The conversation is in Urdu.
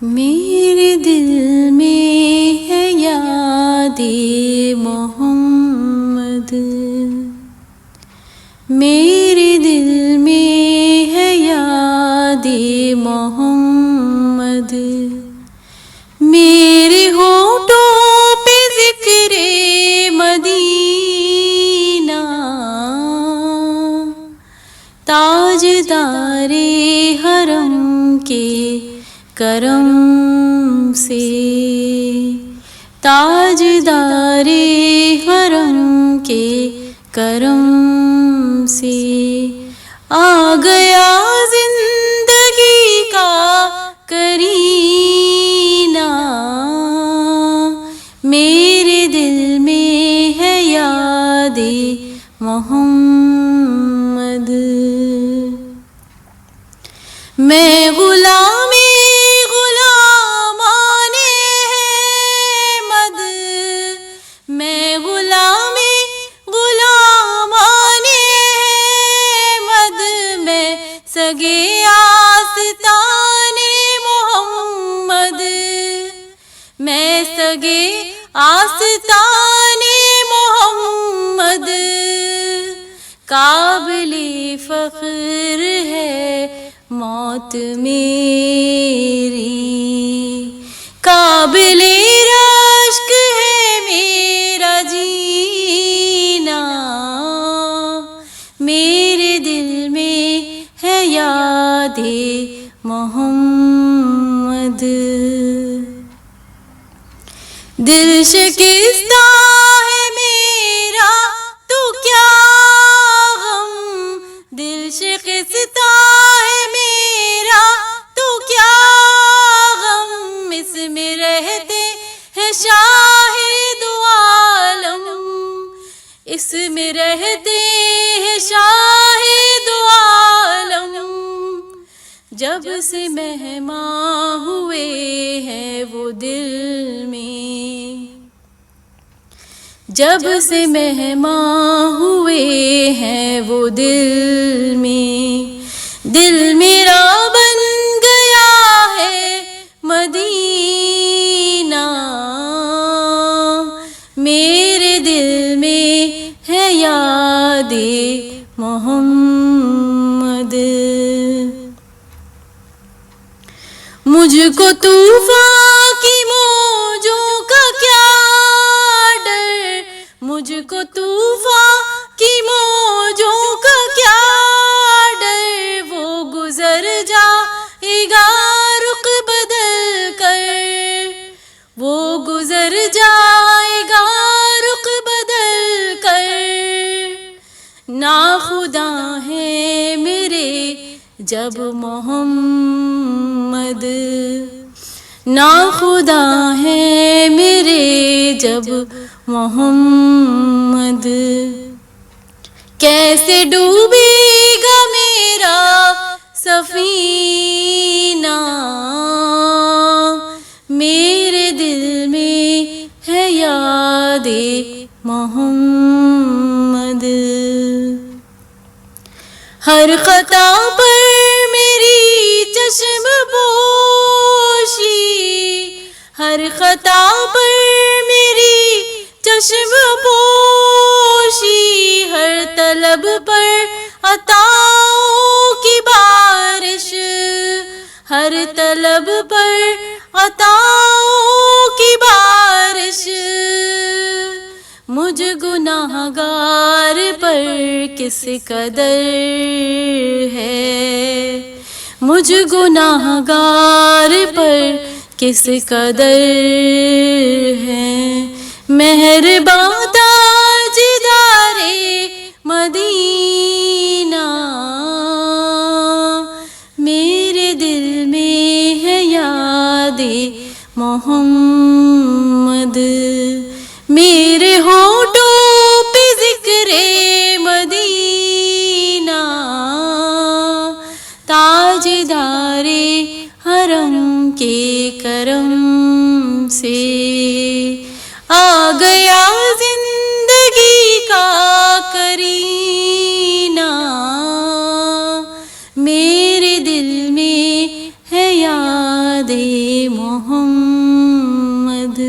میرے دل میں ہے یاد محمد، میرے دل میں ہے یاد محمد، میرے ہونٹوں پہ ذکر مدینہ، تاجدار حرم کے کرم سے، تاجدار حرم کے کرم سے آ گیا زندگی کا کرینہ، میرے دل میں ہے یاد محمد۔ میں غلام سگے آستان محمد، میں سگے آستان محمد، قابل فخر ہے موت میری، قابل رشک ہے میرا جینا، میرے دل میں ہے یاد محمد۔ دل شکستہ ہے میرا تو کیا غم، دل شکستہ ہے میرا تو کیا غم، اس میں رہتے ہیں شاہد عالم، اس میں رہتے ہیں شاہد عالم، جب سے مہماں ہوئے ہیں وہ دل میں، جب سے مہماں ہوئے ہیں وہ دل میں، دل میرا بن گیا ہے مدینہ، میرے دل میں ہے یاد محمد۔ مجھ کو طوفان کی موجوں کا کیا ڈر، مجھ کو طوفان کی موجوں کا کیا ڈر، وہ گزر جائے گا رخ بدل کر، وہ گزر جائے گا رخ بدل کر، ناخدا ہے میرے جب محمد، ناخدا ہے میرے جب محمد، کیسے ڈوبے گا میرا سفینہ، میرے دل میں ہے یاد محمد۔ ہر خطا پر میری چشم پوشی، ہر خطا پر میری چشم پوشی، ہر طلب پر عطاؤں کی بارش، ہر طلب پر عطاؤں کی بارش، مجھ گناہ گار پر کس قدر ہے، مجھ گناہ گار پر کس قدر ہے، مہرباں تاجدار مدینہ، میرے دل میں ہے یاد محمد، میرے ہونٹوں پہ ذکر مدینہ، تاجدار حرم کے کرم سے آ گیا زندگی کا کرینہ، میرے دل میں ہے یاد محمد